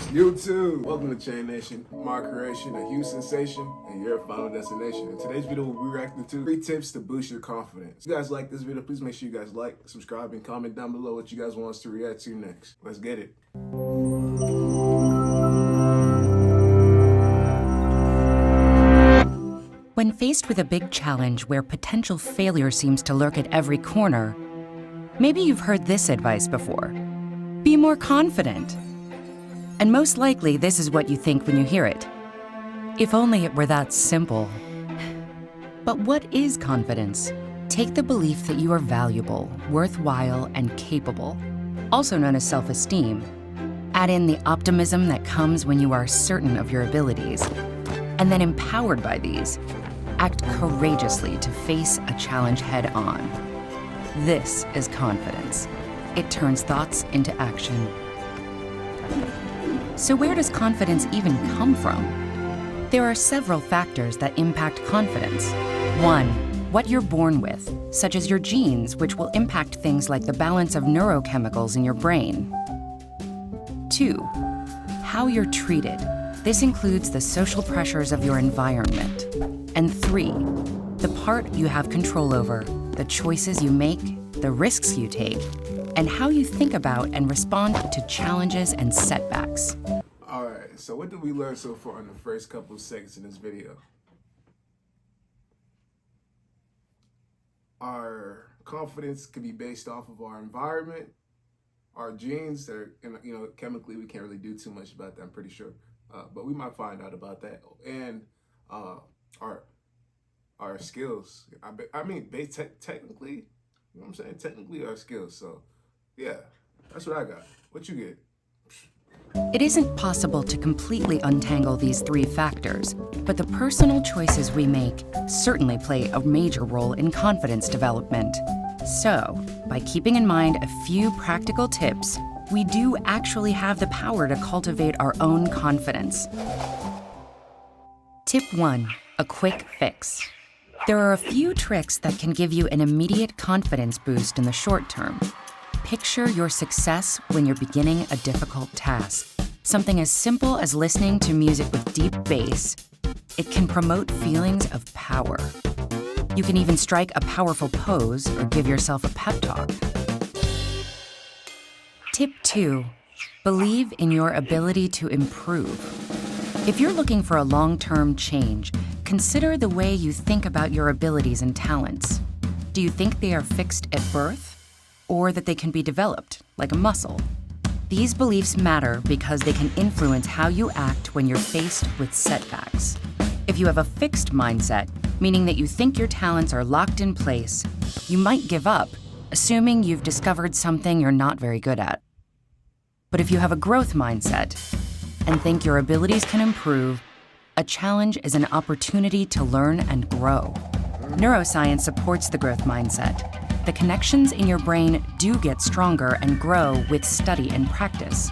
YouTube, welcome to Chain Nation. Mark Creation, a huge sensation, and your final destination. In today's video, we'll be reacting to 3 tips to boost your confidence. If you guys like this video, please make sure you guys like, subscribe, and comment down below what you guys want us to react to next. Let's get it. When faced with a big challenge where potential failure seems to lurk at every corner, maybe you've heard this advice before. Be more confident. And most likely, this is what you think when you hear it. If only it were that simple. But what is confidence? Take the belief that you are valuable, worthwhile, and capable, also known as self-esteem. Add in the optimism that comes when you are certain of your abilities, and then empowered by these, act courageously to face a challenge head-on. This is confidence. It turns thoughts into action. So where does confidence even come from? There are several factors that impact confidence. 1, what you're born with, such as your genes, which will impact things like the balance of neurochemicals in your brain. 2, how you're treated. This includes the social pressures of your environment. And 3, the part you have control over, the choices you make, the risks you take, and how you think about and respond to challenges and setbacks. Alright, so what did we learn so far in the first couple of seconds in this video? Our confidence could be based off of our environment, our genes that are, chemically we can't really do too much about that, I'm pretty sure. But we might find out about that. And our skills. Technically, you know what I'm saying? Technically our skills. So yeah, that's what I got. What you get? It isn't possible to completely untangle these 3 factors, but the personal choices we make certainly play a major role in confidence development. So, by keeping in mind a few practical tips, we do actually have the power to cultivate our own confidence. Tip 1, a quick fix. There are a few tricks that can give you an immediate confidence boost in the short term. Picture your success when you're beginning a difficult task. Something as simple as listening to music with deep bass. It can promote feelings of power. You can even strike a powerful pose or give yourself a pep talk. Tip 2, believe in your ability to improve. If you're looking for a long-term change, consider the way you think about your abilities and talents. Do you think they are fixed at birth, or that they can be developed, like a muscle? These beliefs matter because they can influence how you act when you're faced with setbacks. If you have a fixed mindset, meaning that you think your talents are locked in place, you might give up, assuming you've discovered something you're not very good at. But if you have a growth mindset and think your abilities can improve, a challenge is an opportunity to learn and grow. Neuroscience supports the growth mindset. The connections in your brain do get stronger and grow with study and practice.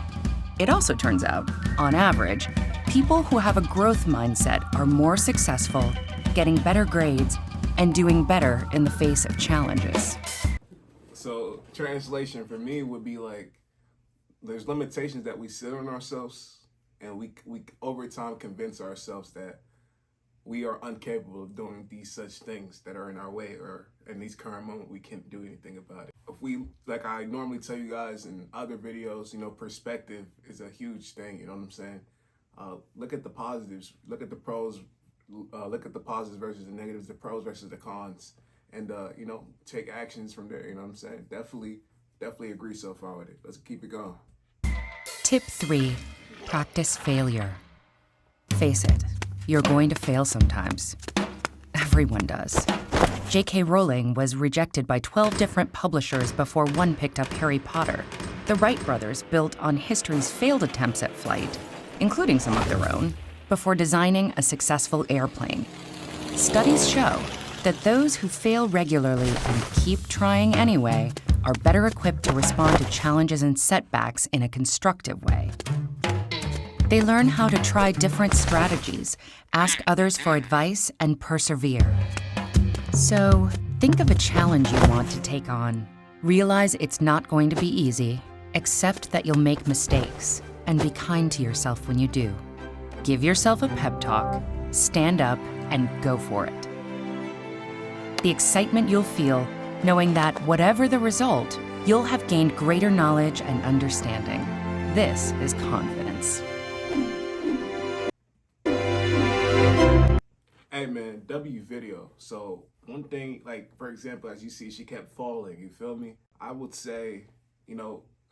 It also turns out, on average, people who have a growth mindset are more successful, getting better grades, and doing better in the face of challenges. So translation for me would be like, there's limitations that we set on ourselves, and we over time convince ourselves that we are incapable of doing these such things that are in our way, or in these current moment, we can't do anything about it. If we, like I normally tell you guys in other videos, perspective is a huge thing, you know what I'm saying? Look at the positives, look at the pros, look at the positives versus the negatives, the pros versus the cons, and, take actions from there, you know what I'm saying? Definitely agree so far with it. Let's keep it going. Tip 3, practice failure. Face it, you're going to fail sometimes. Everyone does. J.K. Rowling was rejected by 12 different publishers before one picked up Harry Potter. The Wright brothers built on history's failed attempts at flight, including some of their own, before designing a successful airplane. Studies show that those who fail regularly and keep trying anyway are better equipped to respond to challenges and setbacks in a constructive way. They learn how to try different strategies, ask others for advice, and persevere. So, think of a challenge you want to take on. Realize it's not going to be easy. Accept that you'll make mistakes. and be kind to yourself when you do. Give yourself a pep talk, stand up, and go for it. The excitement you'll feel knowing that whatever the result, you'll have gained greater knowledge and understanding. This is confidence. Hey man, W video. So one thing, like for example, as you see, she kept falling. You feel me? I would say,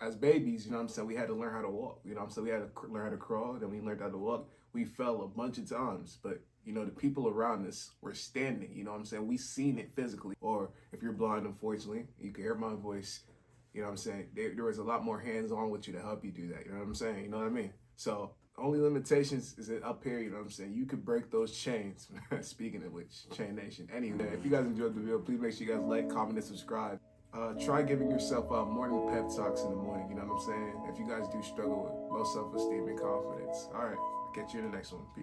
as babies, what I'm saying, we had to learn how to walk. What I'm saying, we had to learn how to crawl. Then we learned how to walk. We fell a bunch of times, but the people around us were standing. What I'm saying, we seen it physically. Or if you're blind, unfortunately, you can hear my voice. What I'm saying, there was a lot more hands on with you to help you do that. You know what I'm saying? You know what I mean? So only limitations is up here. You know what I'm saying? You could break those chains. Speaking of which, Chain Nation. Anyway, if you guys enjoyed the video, please make sure you guys like, comment, and subscribe. Try giving yourself morning pep talks in the morning. You know what I'm saying? If you guys do struggle with low self-esteem and confidence. All right, catch you in the next one. Peace.